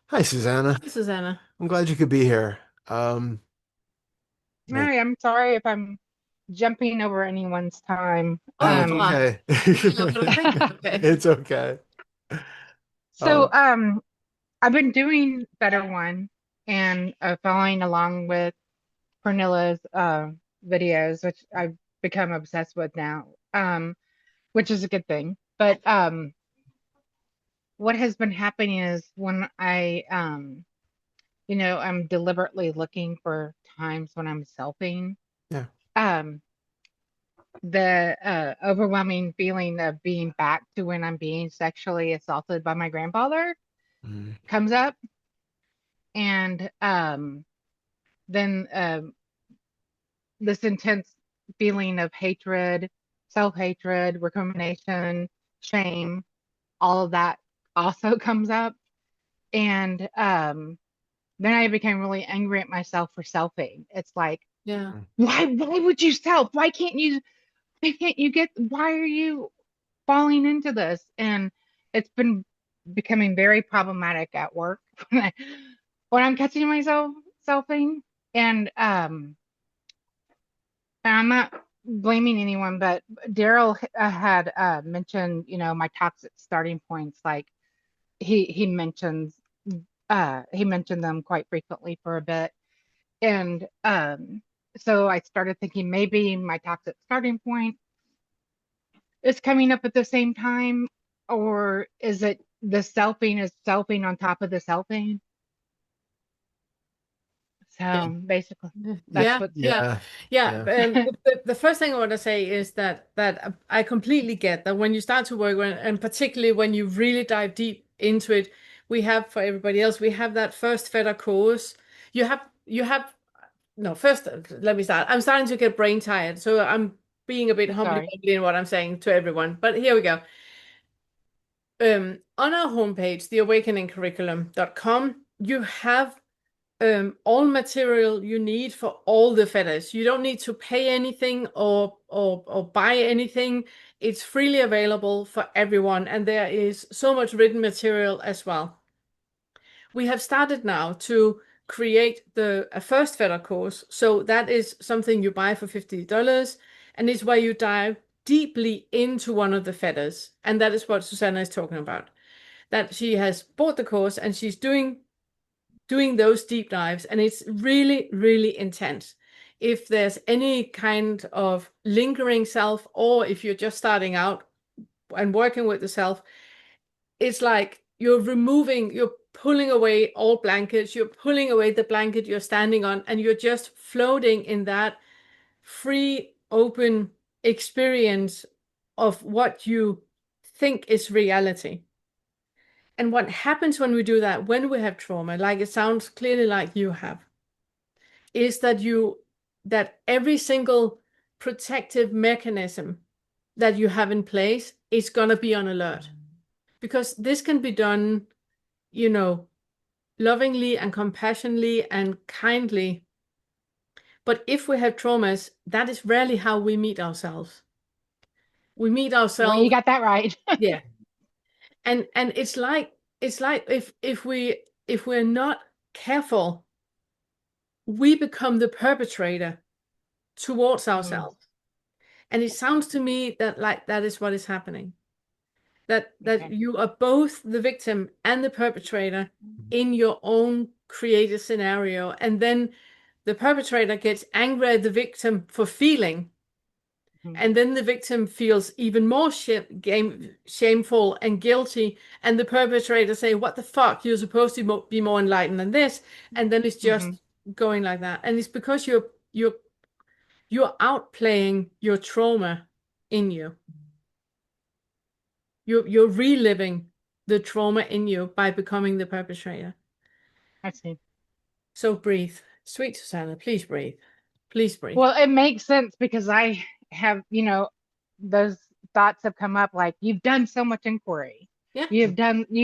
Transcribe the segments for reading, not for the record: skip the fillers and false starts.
Hi, Susanna. Hi, Susanna. I'm glad you could be here. Um, I, Hi, I'm sorry if I'm jumping over anyone's time. Oh, oh, you it's are. okay. You're not gonna think it's okay. It's okay. so Um, um I've been doing Better One and following along with Cornella's videos, which I've become obsessed with now, which is a good thing. But what has been happening is when I'm deliberately looking for times when I'm selfing, yeah. um, the overwhelming feeling of being back to when I'm being sexually assaulted by my grandfather Mhm. comes up, and then this intense feeling of hatred, self-hatred, recrimination, shame, all of that also comes up, and then I became really angry at myself for selfing. It's like, Yeah. why would you self? Why are you falling into this? And it's been becoming very problematic at work when I'm catching myself selfing. And I'm not blaming anyone, but Daryl had mentioned, my toxic starting points. Like he he mentioned them quite frequently for a bit. And so I started thinking maybe my toxic starting point is coming up at the same time, or is it the selfing is selfing on top of the selfing? Yeah. So basically, that's Yeah. what's Yeah. Yeah. Yeah. Yeah. The first thing I want to say is that I completely get that when you start to work when, and particularly when you really dive deep into it, we have for everybody else, we have that first feta course. You have no first. Let me start. I'm starting to get brain tired, so I'm being a bit humbly sorry. in what I'm saying to everyone. But here we go. On our homepage, theawakeningcurriculum.com, you have all material you need for all the feathers. You don't need to pay anything or buy anything. It's freely available for everyone, and there is so much written material as well. We have started now to create the a first feather course. So that is something you buy for $50, and it's where you dive deeply into one of the feathers. And that is what Susanna is talking about. That she has bought the course and she's doing those deep dives, and it's really, really intense. If there's any kind of lingering self, or if you're just starting out and working with the self, it's like you're pulling away all blankets, you're pulling away the blanket you're standing on, and you're just floating in that free, open experience of what you think is reality. And what happens when we do that, when we have trauma, like it sounds clearly like you have, is that every single protective mechanism that you have in place is going to be on alert, because this can be done, you know, lovingly and compassionately and kindly. But if we have traumas, that is rarely how we meet ourselves. We meet Well, you ourselves, got that right. yeah. And it's like if we're not careful, we become the perpetrator towards Mm, ourselves. And it sounds to me that like that is what is happening. That okay. you are both the victim and the perpetrator in your own created scenario. And then the perpetrator gets angry at the victim for feeling. Mhm, And then the victim feels even more shameful and guilty. And the perpetrator say, "What the fuck? You're supposed to be more enlightened than this." And then it's mhm. just going like that. And it's because you're outplaying your trauma in you. You're reliving the trauma in you by becoming the perpetrator. I see. So breathe. Sweet Susanna, please breathe. Please breathe. Well, it makes sense because I have, those thoughts have come up like you've done so much inquiry. Yeah. You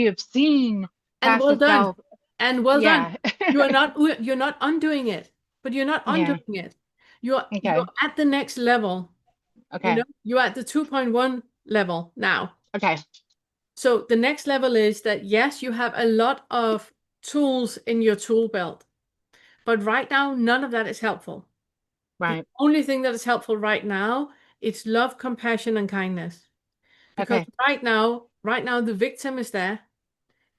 have seen And past well the done. self. And well done. Yeah. You're not undoing it, but you're not Yeah. undoing it. You're Okay. at the next level. Okay. You're at the 2.1 level now. Okay. So the next level is that yes, you have a lot of tools in your tool belt. But right now, none of that is helpful. The Right. only thing that is helpful right now is love, compassion, and kindness. Because Okay. right now the victim is there.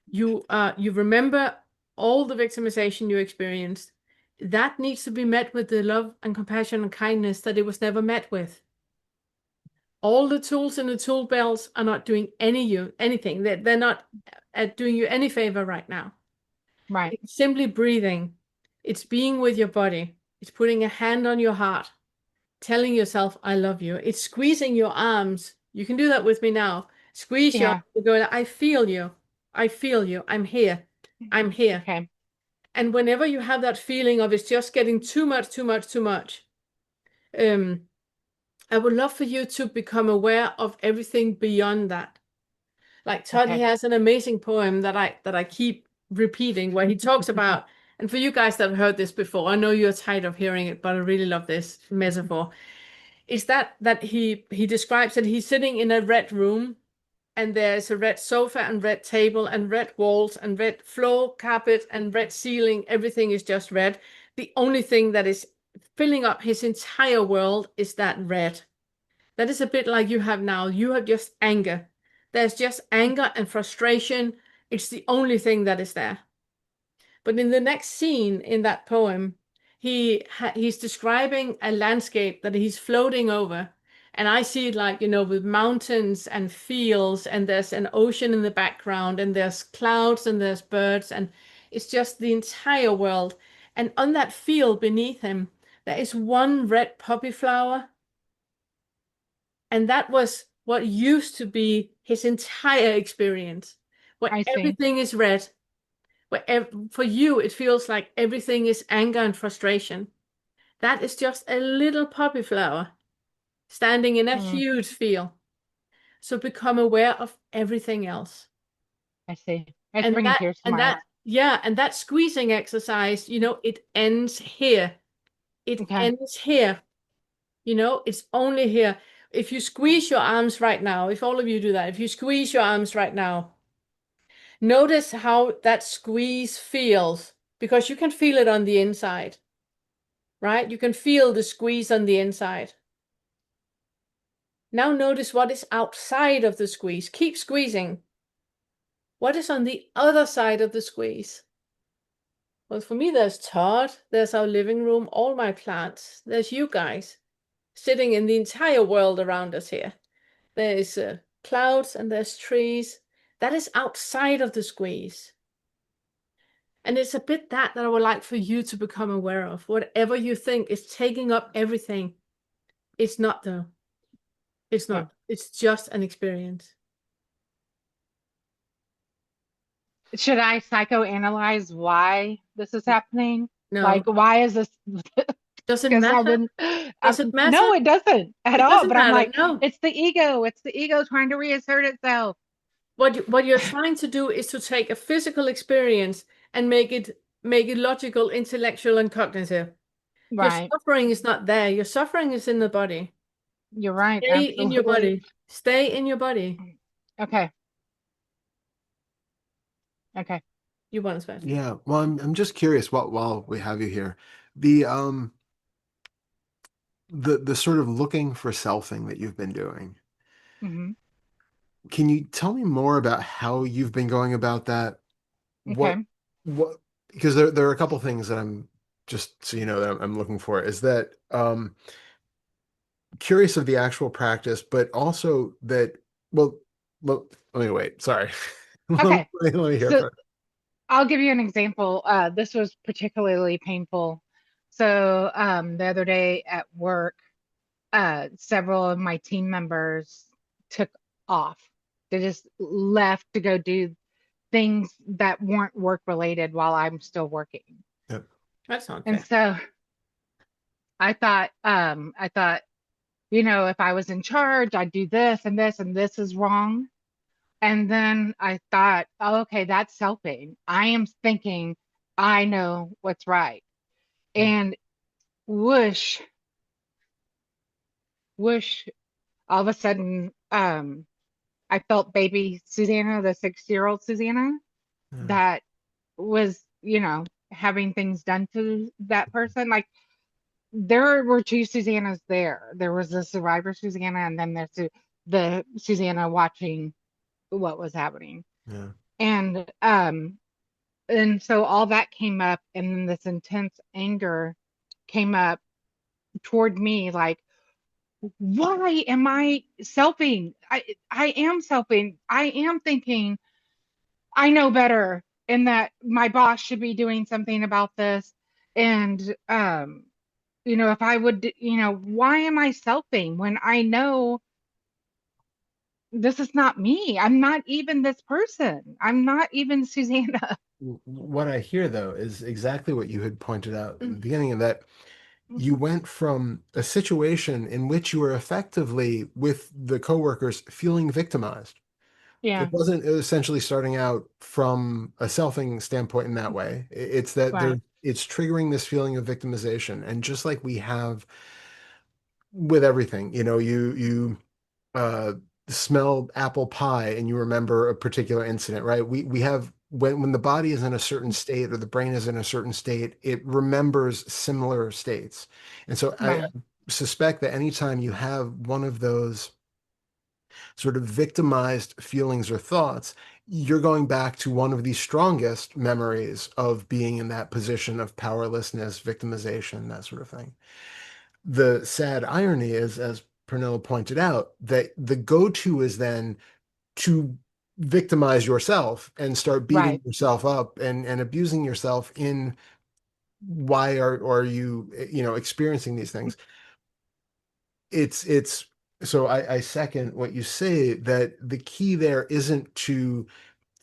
You remember all the victimization you experienced. That needs to be met with the love and compassion and kindness that it was never met with. All the tools in the tool belts are not doing anything. They're not doing you any favor right now. Right. It's simply breathing. It's being with your body. It's putting a hand on your heart, telling yourself, I love you. It's squeezing your arms. You can do that with me now. Squeeze your Yeah. arms. Go, I feel you. I feel you. I'm here. I'm here. Okay. And whenever you have that feeling of it's just getting too much, too much, too much, um, I would love for you to become aware of everything beyond that. Like Todd, he Okay. has an amazing poem that I keep repeating where he talks about, and for you guys that have heard this before, I know you're tired of hearing it, but I really love this metaphor. Is that he describes that he's sitting in a red room and there's a red sofa and red table and red walls and red floor, carpet and red ceiling. Everything is just red. The only thing that is filling up his entire world is that red. That is a bit like you have now. You have just anger. There's just anger and frustration. It's the only thing that is there. But in the next scene in that poem, he's describing a landscape that he's floating over. And I see it like, with mountains and fields, and there's an ocean in the background, and there's clouds and there's birds, and it's just the entire world. And on that field beneath him, there is one red poppy flower. And that was what used to be his entire experience, where I see. everything is red. For you, it feels like everything is anger and frustration. That is just a little poppy flower standing in a Mm, huge field. So become aware of everything else. I see. It's And bringing that, tears to and my eyes. that, yeah, and that squeezing exercise, it ends here. It Okay. ends here. It's only here. If you squeeze your arms right now, if all of you do that, if you squeeze your arms right now, notice how that squeeze feels because you can feel it on the inside, right? You can feel the squeeze on the inside. Now notice what is outside of the squeeze. Keep squeezing. What is on the other side of the squeeze? Well, for me, there's Todd, there's our living room, all my plants, there's you guys sitting in the entire world around us here. There's clouds and there's trees. That is outside of the squeeze. And it's a bit that I would like for you to become aware of. Whatever you think is taking up everything, it's not though. It's Okay. not. It's just an experience. Should I psychoanalyze why this is happening? Like, No. why is this? Does it Because I've matter? been, Does it matter? no, it doesn't at It all. doesn't But I'm matter. like, No. it's the ego. It's the ego trying to reassert itself. What you're trying to do is to take a physical experience and make it logical, intellectual, and cognitive. Your Right. suffering is not there. Your suffering is in the body. You're right. Stay in your Absolutely. body. Stay in your body. Okay. Okay. You want to Yeah. Well, I'm just curious while we have you here, the the sort of looking for selfing that you've been doing. Hmm. Can you tell me more about how you've been going about that? What Okay. what because there are a couple things that I'm just so you know that I'm looking for is that curious of the actual practice, but also that well, let me wait. Sorry. Okay. Let me hear So first. I'll give you an example. This was particularly painful. So the other day at work, several of my team members took off. They just left to go do things that weren't work related while I'm still working. Yep. That's not And fair. so I thought, if I was in charge, I'd do this and this and this is wrong. And then I thought, oh, okay, that's selfing. I am thinking I know what's right. And whoosh, whoosh, all of a sudden, I felt baby Susanna, the 6-year-old Susanna, Yeah. that was, having things done to that person. Like there were two Susannas there. There was the survivor Susanna, and then there's the Susanna watching what was happening. Yeah. And so all that came up, and then this intense anger came up toward me, like, why am I selfing? I am selfing. I am thinking I know better, and that my boss should be doing something about this. And if I would, why am I selfing when I know this is not me? I'm not even this person. I'm not even Susanna. What I hear though is exactly what you had pointed out in the Mm. beginning of that you went from a situation in which you were effectively with the coworkers feeling victimized. It Yeah, wasn't essentially starting out from a selfing standpoint in that way. It's that right, it's triggering this feeling of victimization. And just like we have with everything, you uh smell apple pie and you remember a particular incident, right? We have when the body is in a certain state or the brain is in a certain state, it remembers similar states. And so I right. suspect that anytime you have one of those sort of victimized feelings or thoughts, you're going back to one of the strongest memories of being in that position of powerlessness, victimization, that sort of thing. The sad irony is, as Pernilla pointed out, that the go-to is then to victimize yourself and start beating Right. yourself up and abusing yourself in why are you experiencing these things. It's so I second what you say that the key there isn't to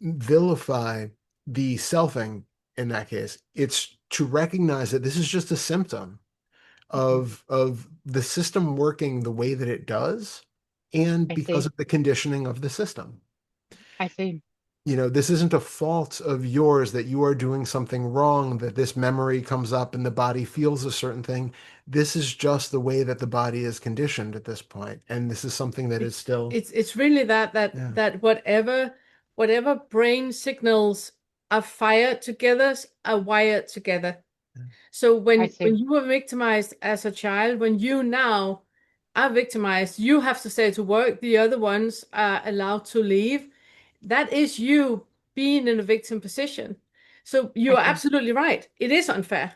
vilify the selfing in that case. It's to recognize that this is just a symptom Mhm. of the system working the way that it does and I because see. of the conditioning of the system. I see. This isn't a fault of yours that you are doing something wrong, that this memory comes up and the body feels a certain thing. This is just the way that the body is conditioned at this point. And this is something that is It's still, it's really yeah. that whatever brain signals are fired together are wired together. So I when see. you were victimized as a child, when you now are victimized, you have to stay to work. The other ones are allowed to leave. That is you being in a victim position. So you I are see. absolutely right. It is unfair.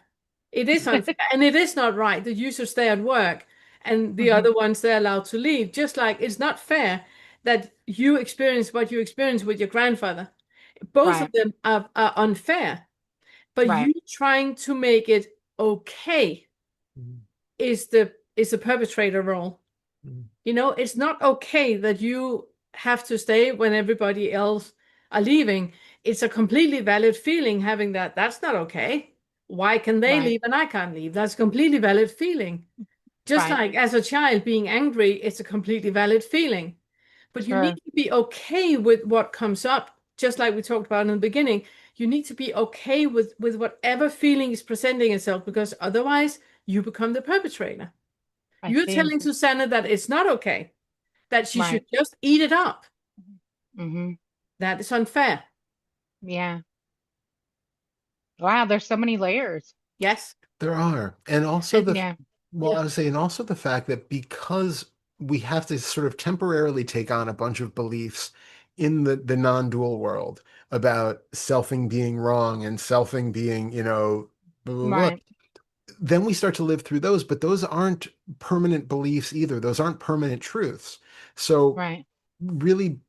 It is unfair. And it is not right that you should stay at work and the Hmm. other ones they're allowed to leave. Just like it's not fair that you experience what you experience with your grandfather. Both of Right. them are unfair. But Right. you trying to make it okay Mhm. is the perpetrator role. Mhm. It's not okay that you have to stay when everybody else are leaving. It's a completely valid feeling having that. That's not okay. Why can they Right. leave and I can't leave? That's a completely valid feeling. Just Right. like as a child being angry, it's a completely valid feeling. But you need Sure. to be okay with what comes up, just like we talked about in the beginning. You need to be okay with whatever feeling is presenting itself, because otherwise you become the perpetrator. I You're see. telling Susanna that it's not okay, that she should Right. just eat it up. Hmm. That is unfair. Yeah. Wow. There's so many layers. Yes. There are. And also And Yeah. well, yeah. I was saying also the fact that because we have to sort of temporarily take on a bunch of beliefs in the non-dual world about selfing being wrong and selfing being, blah, blah, blah, Right. then we start to live through those, but those aren't permanent beliefs either. Those aren't permanent truths. So Right. really,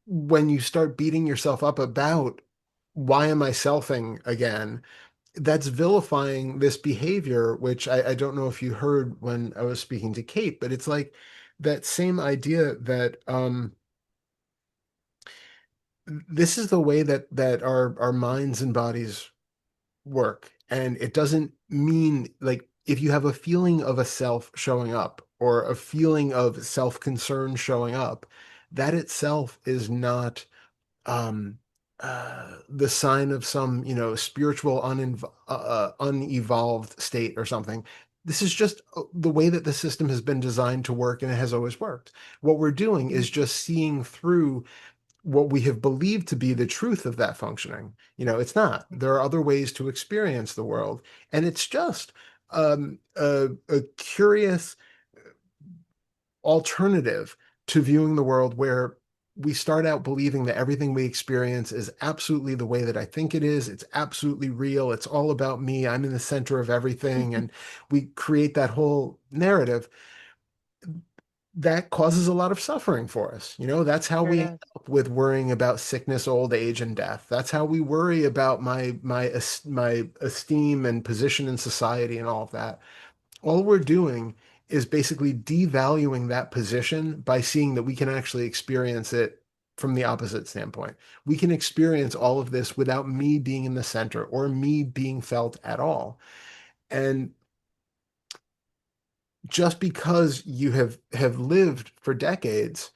when you start beating yourself up about why am I selfing again, that's vilifying this behavior, which I don't know if you heard when I was speaking to Kate, but it's like that same idea that this is the way that our minds and bodies work. And it doesn't mean like if you have a feeling of a self showing up or a feeling of self-concern showing up, that itself is not um the sign of some spiritual unevolved state or something. This is just the way that the system has been designed to work, and it has always worked. What we're doing Mhm. is just seeing through what we have believed to be the truth of that functioning. It's not. There are other ways to experience the world, and it's just a curious alternative to viewing the world where we start out believing that everything we experience is absolutely the way that I think it is. It's absolutely real. It's all about me. I'm in the center of everything. And we create that whole narrative that causes a lot of suffering for us. That's how Sure we end does. up with worrying about sickness, old age, and death. That's how we worry about my esteem and position in society and all of that. All we're doing is basically devaluing that position by seeing that we can actually experience it from the opposite standpoint. We can experience all of this without me being in the center or me being felt at all. And just because you have lived for decades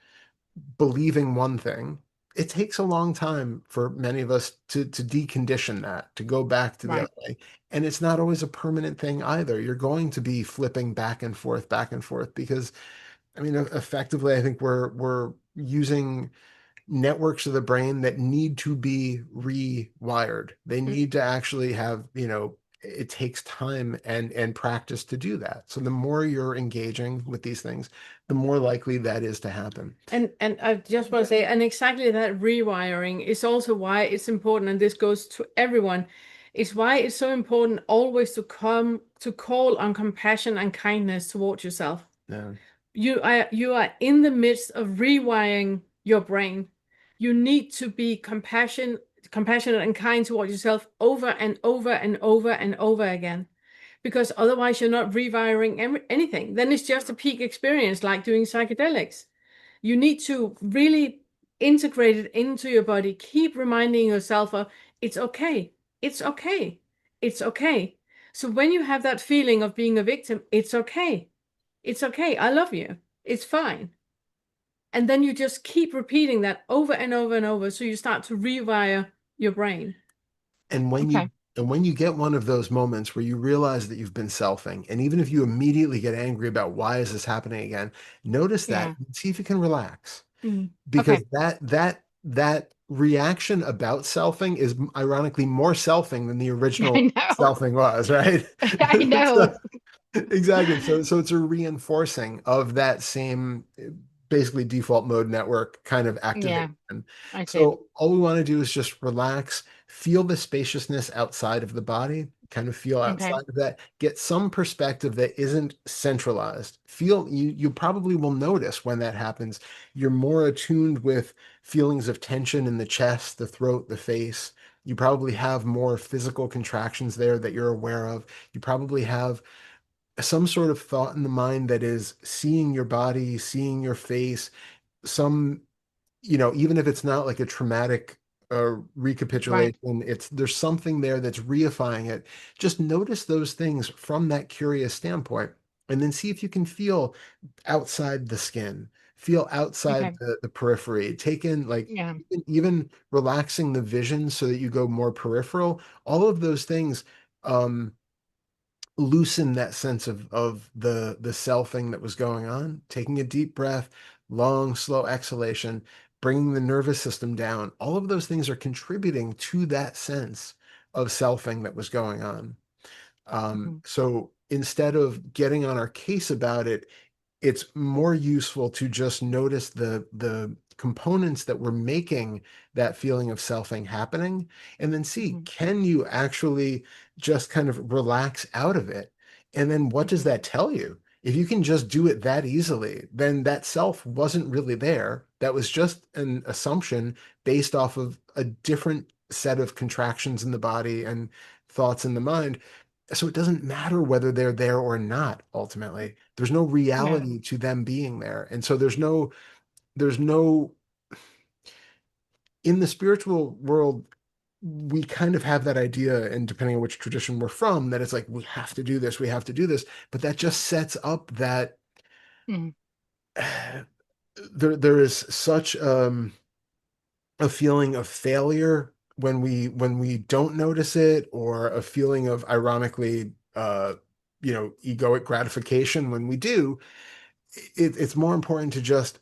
believing one thing, it takes a long time for many of us to decondition that, to go back to the Right. other way. And it's not always a permanent thing either. You're going to be flipping back and forth, because I mean, effectively, I think we're using networks of the brain that need to be rewired. They Mm. need to actually have, it takes time and practice to do that. So the more you're engaging with these things, the more likely that is to happen. And I just want to say, and exactly that rewiring is also why it's important, and this goes to everyone. It's why it's so important always to call on compassion and kindness towards yourself. Yeah. You are in the midst of rewiring your brain. You need to be compassionate and kind toward yourself over and over and over and over again, because otherwise you're not rewiring anything. Then it's just a peak experience, like doing psychedelics. You need to really integrate it into your body. Keep reminding yourself of it's okay, it's okay, it's okay. So when you have that feeling of being a victim, it's okay. It's okay. I love you. It's fine. And then you just keep repeating that over and over and over. So you start to rewire your brain. And when Okay. you get one of those moments where you realize that you've been selfing, and even if you immediately get angry about why is this happening again, notice that Yeah. and see if you can relax. Mm. Because Okay. that reaction about selfing is ironically more selfing than the I original know. selfing was, right? I know. So, exactly. So it's a reinforcing of that same basically default mode network kind of Yeah, activation. I see. So all we want to do is just relax, feel the spaciousness outside of the body, kind of feel Okay. outside of that, get some perspective that isn't centralized. Feel you probably will notice when that happens, you're more attuned with feelings of tension in the chest, the throat, the face. You probably have more physical contractions there that you're aware of. You probably have some sort of thought in the mind that is seeing your body, seeing your face, some, even if it's not like a traumatic Right. recapitulation, there's something there that's reifying it. Just notice those things from that curious standpoint, and then see if you can feel outside the skin, feel outside Okay. the periphery, take in like Yeah. even relaxing the vision so that you go more peripheral. All of those things um, loosen that sense of the selfing that was going on, taking a deep breath, long, slow exhalation, bringing the nervous system down. All of those things are contributing to that sense of selfing that was going on. Hmm. So instead of getting on our case about it, it's more useful to just notice the components that were making that feeling of selfing happening, and then see, Hmm. can you actually just kind of relax out of it? And then what does Hmm. that tell you? If you can just do it that easily, then that self wasn't really there. That was just an assumption based off of a different set of contractions in the body and thoughts in the mind. So it doesn't matter whether they're there or not, ultimately. There's no Yeah. reality to them being there. And so there's no, in the spiritual world, we kind of have that idea, and depending on which tradition we're from, that it's like, we have to do this, we have to do this. But that just sets up that Hmm. there is such a feeling of failure when we don't notice it, or a feeling of ironically egoic gratification when we do. It's more important to just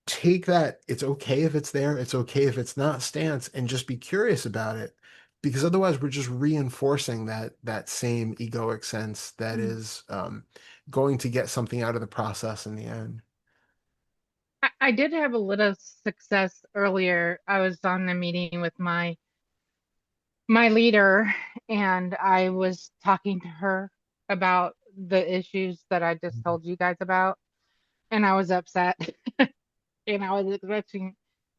take that it's okay if it's there, it's okay if it's not stance, and just be curious about it, because otherwise we're just reinforcing that same egoic sense that is going to get something out of the process in the end. I did have a little success earlier. I was on a meeting with my leader, and I was talking to her about the issues that I just told you guys about, and I was upset, and I was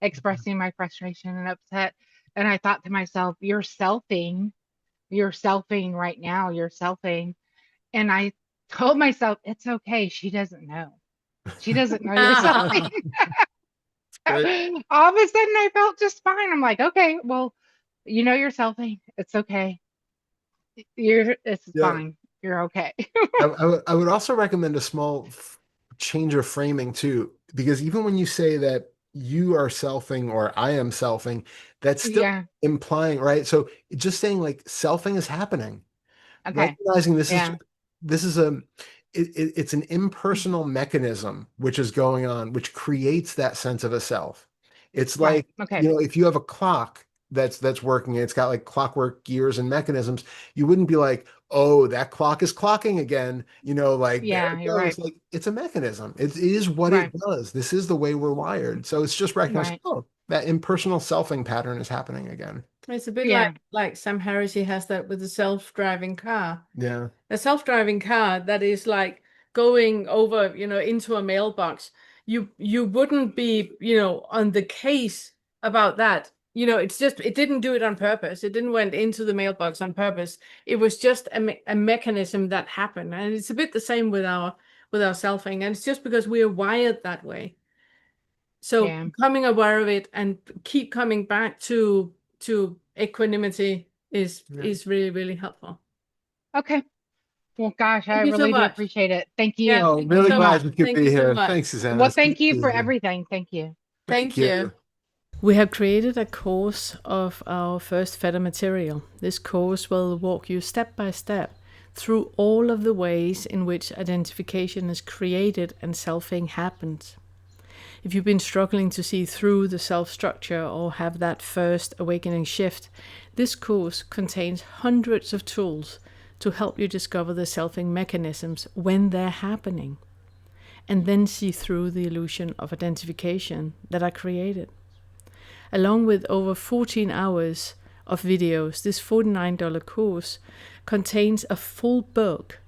expressing my frustration and upset. And I thought to myself, you're selfing right now, you're selfing. And I told myself, it's okay. She doesn't know. She doesn't know you're selfing. Great. All of a sudden, I felt just fine. I'm like, okay, well, you know you're selfing. It's okay. It's Yeah. fine. You're okay. I would also recommend a small change of framing too, because even when you say that you are selfing or I am selfing, that's still Yeah. implying, right? So just saying like selfing is happening, Okay. recognizing Yeah. this is a it's an impersonal mechanism which is going on, which creates that sense of a self. It's Right. like, Okay. if you have a clock that's working, it's got like clockwork gears and mechanisms, you wouldn't be like, oh, that clock is clocking again, like there Yeah, it you're right. goes. Like it's a mechanism. It is what it Right. does. This is the way we're wired. So it's just recognizing, Right. oh, that impersonal selfing pattern is happening again. It's a bit Yeah. like Sam Harris, he has that with the self-driving car. Yeah. A self-driving car that is like going over, into a mailbox. You wouldn't be, on the case about that. It's just it didn't do it on purpose. It didn't went into the mailbox on purpose. It was just a mechanism that happened. And it's a bit the same with our selfing. And it's just because we are wired that way. So Yeah. becoming aware of it and keep coming back to equanimity is Yeah. is really, really helpful. Okay. Well, gosh, I Thank you so really do much. appreciate it. Thank Yeah, you. Oh, thank you really Thank so you. much. glad you could Thank be you so here. much. Thanks, Susanna. Well, It's good thank to you see for you. everything. Thank you. Thank Thank you. you. We have created a course of our first feather material. This course will walk you step by step through all of the ways in which identification is created and selfing happens. If you've been struggling to see through the self structure or have that first awakening shift, this course contains hundreds of tools to help you discover the selfing mechanisms when they're happening, and then see through the illusion of identification that are created. Along with over 14 hours of videos, this $49 course contains a full book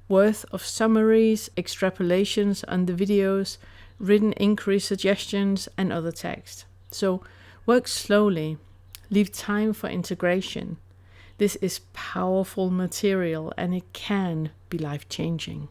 worth of summaries, extrapolations on the videos, written inquiry suggestions, and other text. So work slowly, leave time for integration. This is powerful material and it can be life-changing.